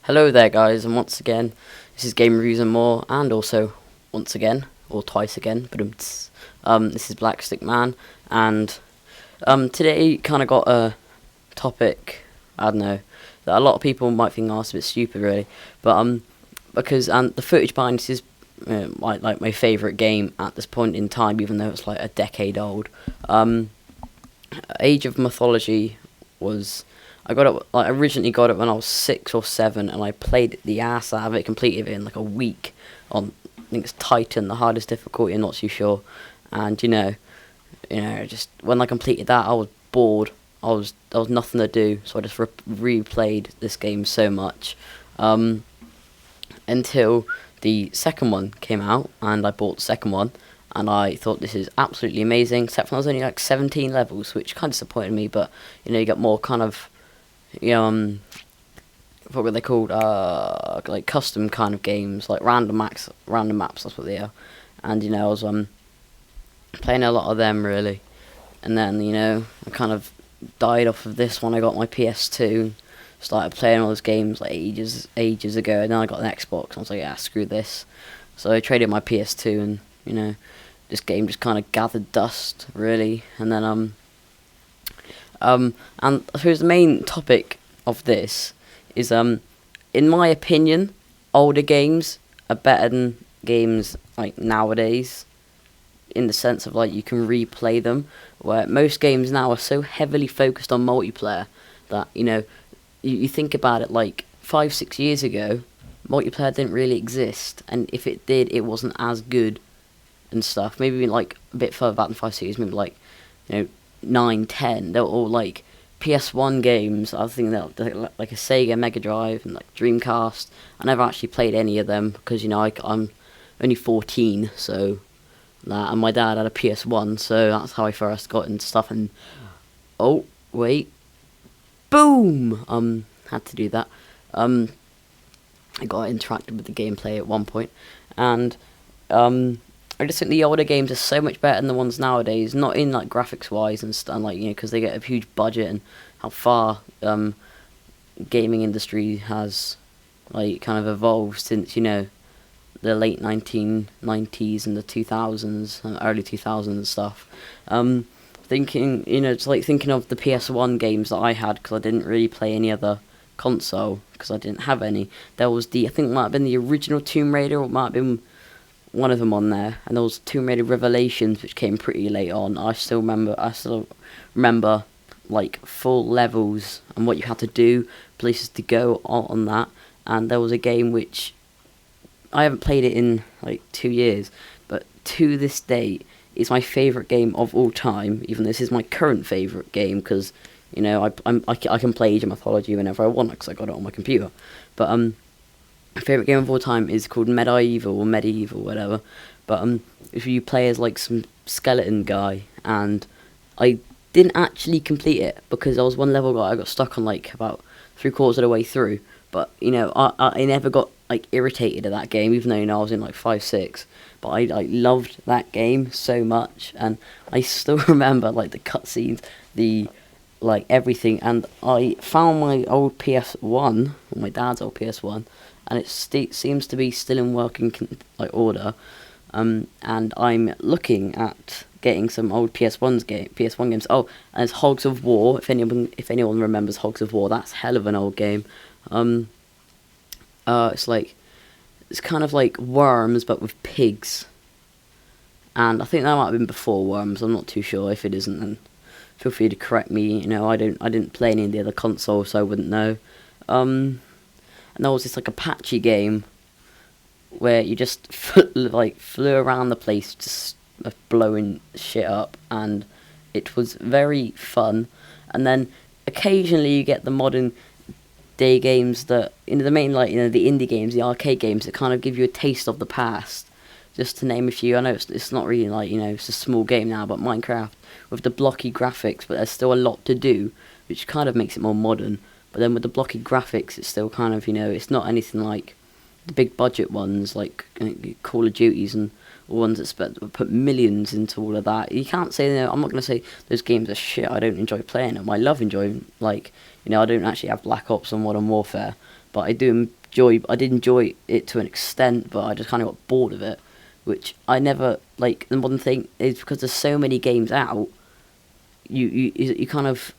Hello there, guys, and once again, this is Game Reviews and More, and also once again, or twice again, but this is Blackstick Man, and today kind of got a topic. I don't know that a lot of people might think is a bit stupid, really, but because the footage behind this is like my favorite game at this point in time, even though it's like a decade old. Age of Mythology was. I originally got it when I was 6 or 7, and I played the ass out of it, completed it in like a week on, I think it's Titan, the hardest difficulty, I'm not too sure. And just when I completed that, I was bored. There was nothing to do, so I just replayed this game so much, until the second one came out, and I bought the second one, and I thought this is absolutely amazing, except for I was only like 17 levels, which kind of disappointed me. But you get more kind of what were they called? Like custom kind of games, like random maps. That's what they are. And I was playing a lot of them really. And then I kind of died off of this when I got my PS2. Started playing all those games like ages ago. And then I got an Xbox. And I was like, yeah, screw this. So I traded my PS2, and this game just kind of gathered dust really. And then and I suppose the main topic of this is, in my opinion, older games are better than games like nowadays, in the sense of like you can replay them, where most games now are so heavily focused on multiplayer that you think about it, like 5-6 years ago, multiplayer didn't really exist, and if it did, it wasn't as good and stuff. Maybe like a bit further back than 5-6 years, maybe like 9, 10, they were all like PS1 games. I think they're like a Sega Mega Drive and like Dreamcast. I never actually played any of them because I'm only 14, so and my dad had a PS1, so that's how I first got into stuff. And oh wait, boom! Had to do that. I got interacted with the gameplay at one point, and I just think the older games are so much better than the ones nowadays. Not in like graphics wise and stuff, like because they get a huge budget, and how far gaming industry has like kind of evolved since the late 1990s and the 2000s and early 2000s and stuff. Thinking it's like thinking of the PS1 games that I had, because I didn't really play any other console because I didn't have any. There was I think it might have been the original Tomb Raider, or it might have been one of them on there, and there was Tomb Raider Revelations, which came pretty late on. I still remember like full levels and what you had to do, places to go on that. And there was a game which I haven't played it in like 2 years, but to this day is my favourite game of all time. Even this is my current favourite game, because I can play Age of Mythology whenever I want, because I got it on my computer. But my favourite game of all time is called Medieval, whatever. But if you play as like some skeleton guy, and I didn't actually complete it because I was one level guy. I got stuck on like about 3/4 of the way through. But I never got like irritated at that game, even though I was in like 5, 6. But I loved that game so much, and I still remember like the cutscenes, the like everything. And I found my old PS1, or my dad's old PS1, and it seems to be still in working order. And I'm looking at getting some old PS1 games. Oh, and it's Hogs of War. If anyone remembers Hogs of War, that's hell of an old game. It's kind of like Worms but with pigs. And I think that might have been before Worms. I'm not too sure. If it isn't, then feel free to correct me. I didn't play any of the other consoles, so I wouldn't know. And there was this like Apache game where you just flew around the place, just blowing shit up, and it was very fun. And then occasionally you get the modern day games that the main the indie games, the arcade games that kind of give you a taste of the past. Just to name a few, I know it's not really it's a small game now, but Minecraft with the blocky graphics, but there's still a lot to do, which kind of makes it more modern. But then with the blocky graphics, it's still kind of it's not anything like the big budget ones like Call of Duties and ones that put millions into all of that. You can't say I'm not going to say those games are shit. I don't enjoy playing them. I love enjoying I don't actually have Black Ops or Modern Warfare, but I do enjoy it to an extent, but I just kind of got bored of it, which I never like. The modern thing is because there's so many games out, you kind of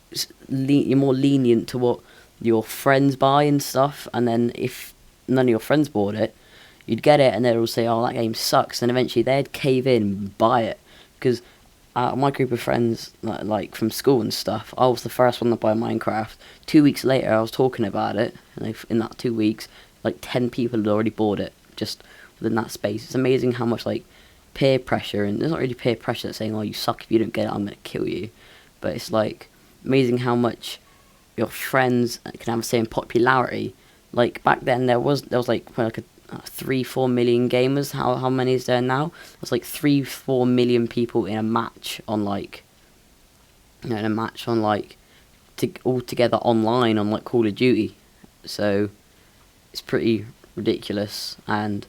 you're more lenient to what your friends buy and stuff, and then if none of your friends bought it, you'd get it and they'd all say, "Oh, that game sucks," and eventually they'd cave in and buy it because. My group of friends, like from school and stuff, I was the first one to buy Minecraft. 2 weeks later, I was talking about it, and in that 2 weeks, like 10 people had already bought it just within that space. It's amazing how much like peer pressure, and there's not really peer pressure that's saying, "Oh, you suck if you don't get it, I'm gonna kill you," but it's like amazing how much your friends can have the same popularity. Like back then, there was like a 3-4 million gamers. How many is there now? There's like 3-4 million people in a match on like, in a match on like, all together online on like Call of Duty. So it's pretty ridiculous. And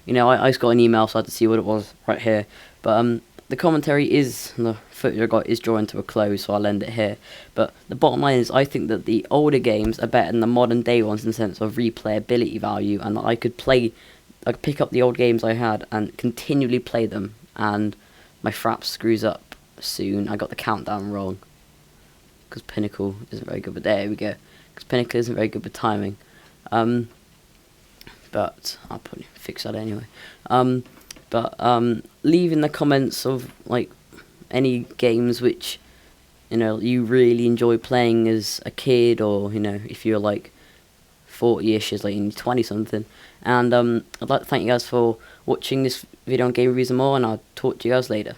I just got an email, so I had to see what it was right here. But the commentary is, the footage I got is drawing to a close, so I'll end it here. But the bottom line is, I think that the older games are better than the modern day ones in the sense of replayability value, and that I could pick up the old games I had and continually play them, and my Fraps screws up soon. I got the countdown wrong, because Pinnacle isn't very good, but there we go. Because Pinnacle isn't very good with timing. But I'll probably fix that anyway. But leave in the comments of like any games which you really enjoy playing as a kid, or if you're like 40ish as like 20 something. And I'd like to thank you guys for watching this video on Game Reviews and More, and I'll talk to you guys later.